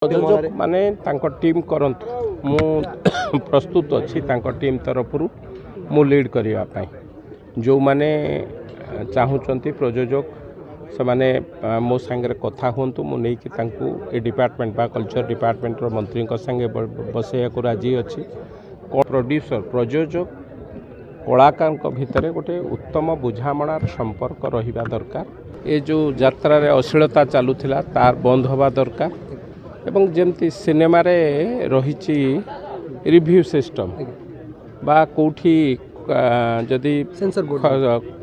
प्रयोजक माने टीम करंतु मु प्रस्तुत अच्छी टीम तरफ मु लीड करने जो माने चाहूँगी प्रयोजक से माने मो सांगे कथा हूँ मुझे ए डिपार्टमेंट बा कल्चर डिपार्टमेंट मंत्री संगे बसैया को राजी अच्छी प्रोड्यूसर प्रयोजक कलाकार भितर गोटे उत्तम बुझामणार संपर्क रहिबा दरकार। ये जो यात्रा रे अश्लीलता चलुथिला तार बंद हवा दरकार एवं जमती सिनेमा रे रही रिव्यू सिस्टम बा कोठी जदि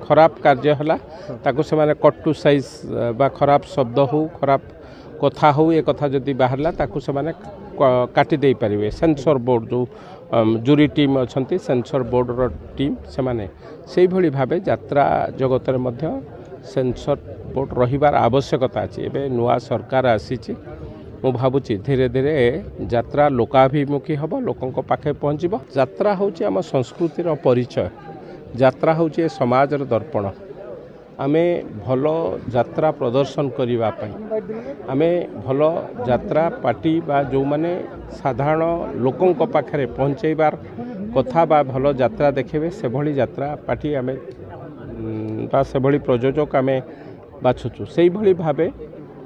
खराब कार्य हला ताको से माने कट टू साइज बा खराब शब्द हो खराब कथा हो ये कथा जदि बाहरला ताको से माने काटी दे पारिबे। सेंसर बोर्ड जो जूरी टीम अच्छी सेंसर बोर्ड रो टीम से माने से भली भाबे यात्रा जगत रे मध्य सेंसर बोर्ड रहिबार आवश्यकता अछि। एबे नुआ सरकार आसीछि मु भावुची धीरे धीरे यात्रा लोकाभिमुखी हम लोकों पाखे पहुँचब। यात्रा हूँ आम संस्कृतिर परिचय यात्रा हूँ समाजर दर्पण। आमे भल यात्रा प्रदर्शन करने आमे भल यात्रा पार्टी बा जो माने साधारण लोकों पाखे पहुँचेबार कथा बा भल यात्रा देखेबे से भली यात्रा पार्टी आमे बा से भली प्रयोजक आमे बाछुचु। से भली भाबे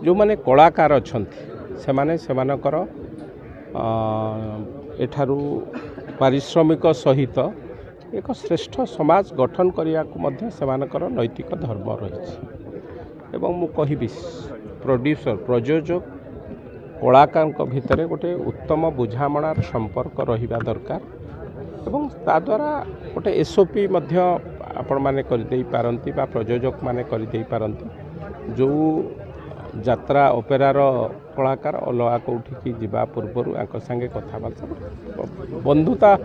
जो माने कलाकार अछंती से माने सेमानकर एठारू पारिश्रमिक सहित एक श्रेष्ठ समाज गठन करिया को मध्य सेमानकर नैतिक धर्म रही एवं मु कहिबी प्रोड्यूसर प्रयोजक कलाकार भितर गोटे उत्तम बुझामणार संपर्क रहिबा दरकार एवं ता द्वारा गोटे एसओपी मध्य आपण माने कर देई पारंती बा प्रयोजक माने कर देई पारंती जो यात्रा ऑपेरार कलाकार अलगा कौटी जीवा पूर्वर आंक संगे कथबार्ता बंधुता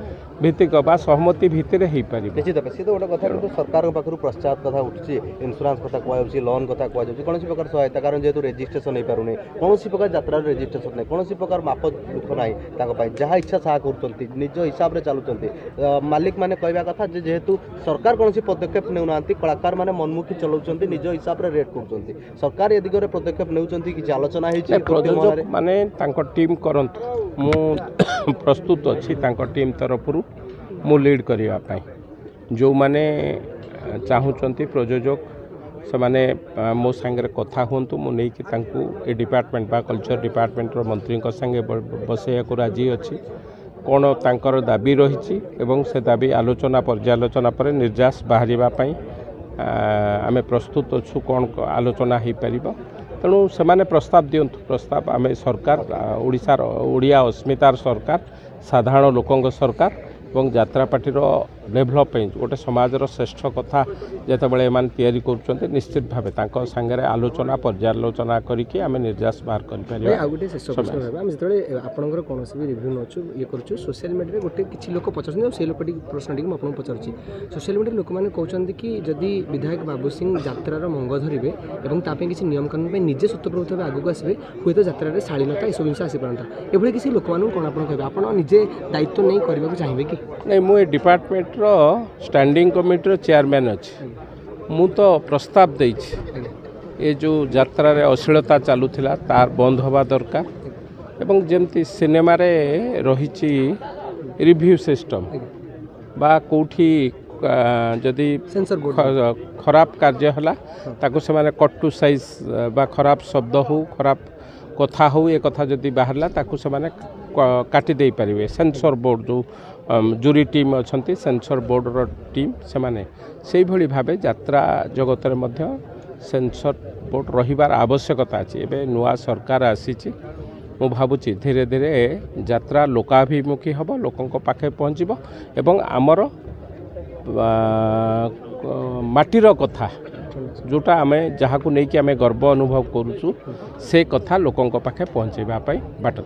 भित्तिक बा सहमति भितर हो पार निश्चित भाव से तो गोटे कथा कि सरकार पाखु पश्चात कथा उठी इन्शुरांस कथा कहुच्छी लोन कथा कहुच्छी कौन प्रकार सहायता कारण जेहेतु रेजिस्ट्रेशन हो पारे कौन प्रकार यात्रा रेजिस्ट्रेशन नहीं कौन प्रकार माप दुख ना जहाँ इच्छा साहा कर निज हिसाब से चलुंट मालिक मैंने कहवा कथा जेहेतु सरकार कौन पदक्षेप नेउना कलाकार मैंने मनमुखी चलाउं निज हिसाब से रेट कर सरकार ए दिगरे पदक्षेप नेउचंती कि आलोचना प्रयोजक माने टीम करंतु मु प्रस्तुत अच्छी टीम तरफ मु लीड करने जो माने चाहूँगी प्रयोजक से माने मो सांगे कथा हूँ मुझे ए डिपार्टमेंट बा कल्चर डिपार्टमेंट मंत्री संगे बसैया को राजी अच्छी कौन तांकर दाबी रही एवं से दाबी आलोचना पर्यालोचना पर निर्यास बाहर आमे प्रस्तुत अच्छु कौन आलोचना हो पार तेणु से माने प्रस्ताव दिंतु प्रस्ताव आमे सरकार ओडिशार ओडिया अस्मितार सरकार साधारण लोकों सरकार और यात्रा पार्टी डेभलप गोटे समाजर श्रेष्ठ कथा जितेबाला एम तैयारी कर निश्चित भाव सांगे आलोचना पर्यालोचना करके आम निर्यास बाहर कर कौन रिव्यू नचु ये कर सोशल मीडिया गोटे किसी लोक पचार से लोक प्रश्न टी आपको पचारुच्छी सोशल मीडिया लोक मैंने कहते कि जदि विधायक बाबू सिंह यात्रार मंग धरवे और किसी नियम कानून निजे स्वतंत्र भाव आगे आसवे हूँ तो यात्रा शालीनता यू जिन आसीपारता एभली किसी लोक मानू कौन आप कहे आप निजे दायित्व नहीं करने को चाहिए कि नहीं मु डिपार्टमेंट रो स्टैंडिंग कमिटी रो चेयरमैन अच्छी मु तो प्रस्ताव देछि ये जो यात्रा रे अश्लीलता चलुथिला तार बंद हवा दरकार एवं जमती सिनेमा रे रही रिव्यू सिस्टम बा कोठी जदि खराब कार्य हला ताको से माने कट टू साइज बा खराब शब्द हो खराब कथा हो ये कथा जदि बाहरला ताको से माने काटी दे पारिबे। सेंसर बोर्ड जो जूरी टीम अच्छी सेंसर बोर्ड रो टीम से माने से भली भाबे यात्रा जगत रे मध्य सेंसर बोर्ड रहिबार आवश्यकता अछि। एबे नुआ सरकार आसीछि मु भावुची धीरे धीरे यात्रा लोकाभिमुखी हम लोकों पाखे पहुँचब एवं आमर माटीर कथा जोटा आमे जहाँ को लेकिन आमे गर्व अनुभव करूँ से कथा लोकों पाखे पहुँचेबा बाट।